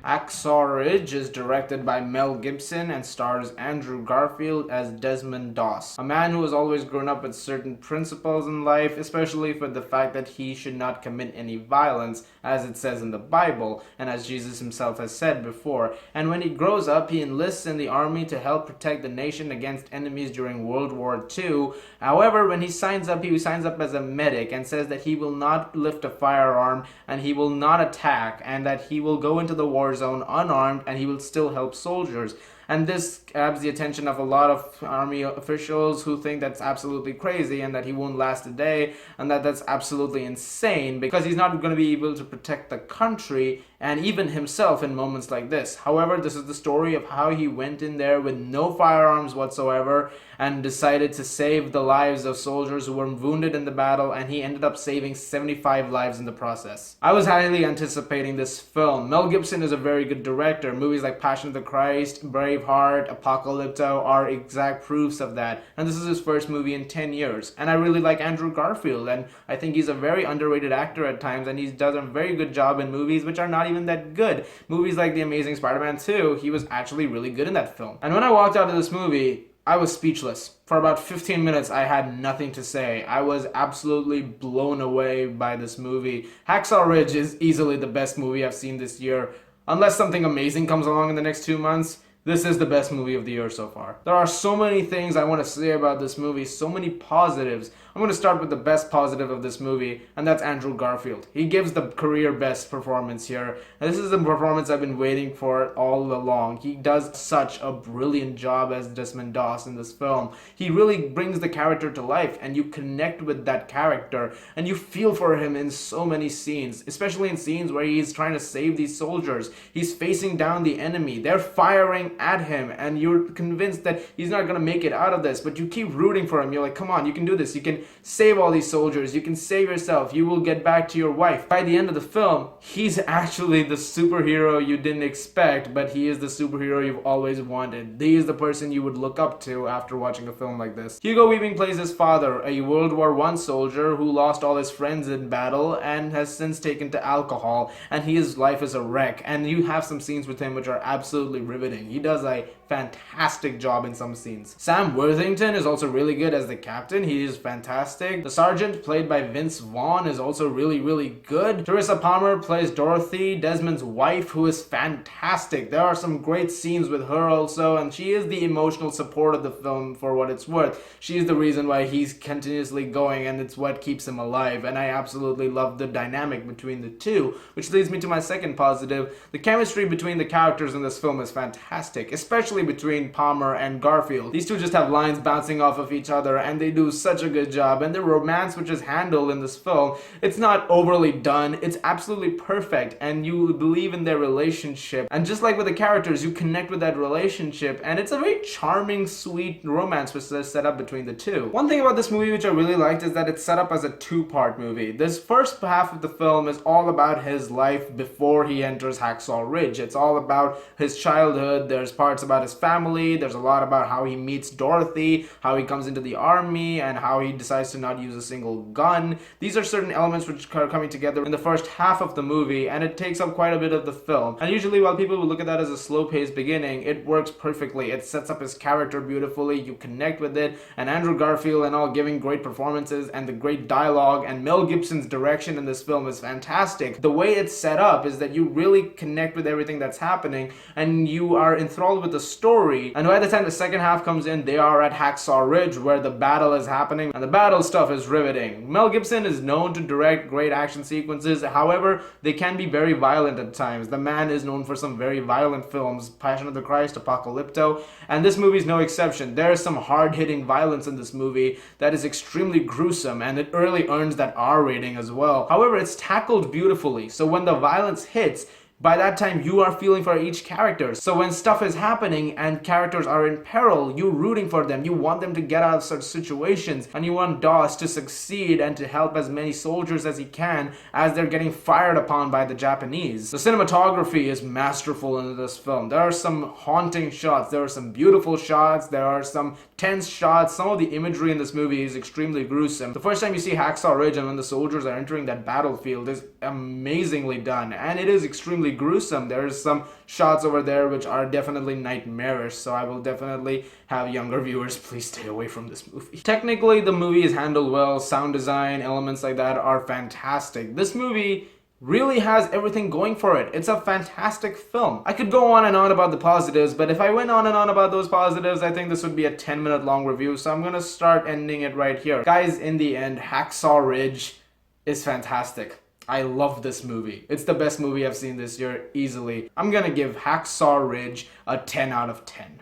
Hacksaw Ridge is directed by Mel Gibson and stars Andrew Garfield as Desmond Doss, a man who has always grown up with certain principles in life, especially for the fact that he should not commit any violence, as it says in the Bible, and as Jesus himself has said before. And when he grows up, he enlists in the army to help protect the nation against enemies during World War II. However, when he signs up as a medic and says that he will not lift a firearm and he will not attack and that he will go into the war zone unarmed and he will still help soldiers. And this grabs the attention of a lot of army officials who think that's absolutely crazy and that he won't last a day and that that's absolutely insane because he's not going to be able to protect the country and even himself in moments like this. However, this is the story of how he went in there with no firearms whatsoever and decided to save the lives of soldiers who were wounded in the battle, and he ended up saving 75 lives in the process. I was highly anticipating this film. Mel Gibson is a very good director. Movies like Passion of the Christ, Braveheart, Apocalypto are exact proofs of that. And this is his first movie in 10 years. And I really like Andrew Garfield, and I think he's a very underrated actor at times, and he does a very good job in movies which are not even that good. Movies like The Amazing Spider-Man 2, he was actually really good in that film. And when I walked out of this movie, I was speechless. For about 15 minutes, I had nothing to say. I was absolutely blown away by this movie. Hacksaw Ridge is easily the best movie I've seen this year. Unless something amazing comes along in the next 2 months, this is the best movie of the year so far. There are so many things I want to say about this movie, so many positives. I'm going to start with the best positive of this movie, and that's Andrew Garfield. He gives the career best performance here. And this is the performance I've been waiting for all along. He does such a brilliant job as Desmond Doss in this film. He really brings the character to life, and you connect with that character, and you feel for him in so many scenes, especially in scenes where he's trying to save these soldiers. He's facing down the enemy. They're firing at him, and you're convinced that he's not going to make it out of this, but you keep rooting for him. You're like, come on, you can do this. You can save all these soldiers. You can save yourself. You will get back to your wife. By the end of the film, he's actually the superhero you didn't expect, but he is the superhero you've always wanted. He is the person you would look up to after watching a film like this. Hugo Weaving plays his father, a World War I soldier who lost all his friends in battle and has since taken to alcohol, and his life is a wreck. And you have some scenes with him which are absolutely riveting. He does a fantastic job in some scenes. Sam Worthington is also really good as the captain. He is fantastic. The sergeant, played by Vince Vaughn, is also really good. Teresa Palmer plays Dorothy, Desmond's wife, who is fantastic. There are some great scenes with her also, and she is the emotional support of the film for what it's worth. She is the reason why he's continuously going, and it's what keeps him alive, and I absolutely love the dynamic between the two, which leads me to my second positive. The chemistry between the characters in this film is fantastic, especially between Palmer and Garfield. These two just have lines bouncing off of each other, and they do such a good job. And the romance which is handled in this film, it's not overly done, it's absolutely perfect, and you believe in their relationship. And just like with the characters, you connect with that relationship, and it's a very charming, sweet romance which is set up between the two. One thing about this movie which I really liked is that it's set up as a two-part movie. This first half of the film is all about his life before he enters Hacksaw Ridge. It's all about his childhood. There's parts about his family. There's a lot about how he meets Dorothy, how he comes into the army, and how he decides to not use a single gun. These are certain elements which are coming together in the first half of the movie, and it takes up quite a bit of the film. And usually while people will look at that as a slow-paced beginning, it works perfectly. It sets up his character beautifully, you connect with it, and Andrew Garfield and all giving great performances, and the great dialogue, and Mel Gibson's direction in this film is fantastic. The way it's set up is that you really connect with everything that's happening, and you are enthralled with the story. And by the time the second half comes in, they are at Hacksaw Ridge where the battle is happening, and the battle stuff is riveting. Mel Gibson is known to direct great action sequences. However, they can be very violent at times. The man is known for some very violent films, Passion of the Christ, Apocalypto, and this movie is no exception. There is some hard-hitting violence in this movie that is extremely gruesome, and it really earns that R rating as well. However, it's tackled beautifully, so when the violence hits, by that time you are feeling for each character. So when stuff is happening and characters are in peril, you're rooting for them. You want them to get out of such situations, and you want Doss to succeed and to help as many soldiers as he can as they're getting fired upon by the Japanese. The cinematography is masterful in this film. There are some haunting shots, there are some beautiful shots, there are some tense shots. Some of the imagery in this movie is extremely gruesome. The first time you see Hacksaw Ridge and when the soldiers are entering that battlefield is amazingly done, and it is extremely absolutely gruesome. There's some shots over there which are definitely nightmarish, so I will definitely have younger viewers please stay away from this movie. Technically, the movie is handled well. Sound design, elements like that are fantastic. This movie really has everything going for it. It's a fantastic film. I could go on and on about the positives, but if I went on and on about those positives, I think this would be a 10-minute long review, so I'm gonna start ending it right here. Guys, in the end, Hacksaw Ridge is fantastic. I love this movie. It's the best movie I've seen this year, easily. I'm gonna give Hacksaw Ridge a 10 out of 10.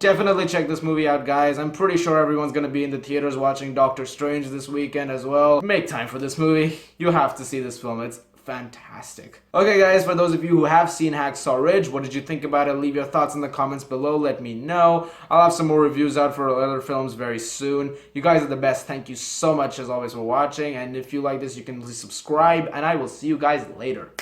Definitely check this movie out, guys. I'm pretty sure everyone's gonna be in the theaters watching Doctor Strange this weekend as well. Make time for this movie. You have to see this film. It's fantastic. Okay, guys, for those of you who have seen Hacksaw Ridge, what did you think about it? Leave your thoughts in the comments below. Let me know. I'll have some more reviews out for other films very soon. You guys are the best. Thank you so much, as always, for watching. And if you like this, you can please subscribe. And I will see you guys later.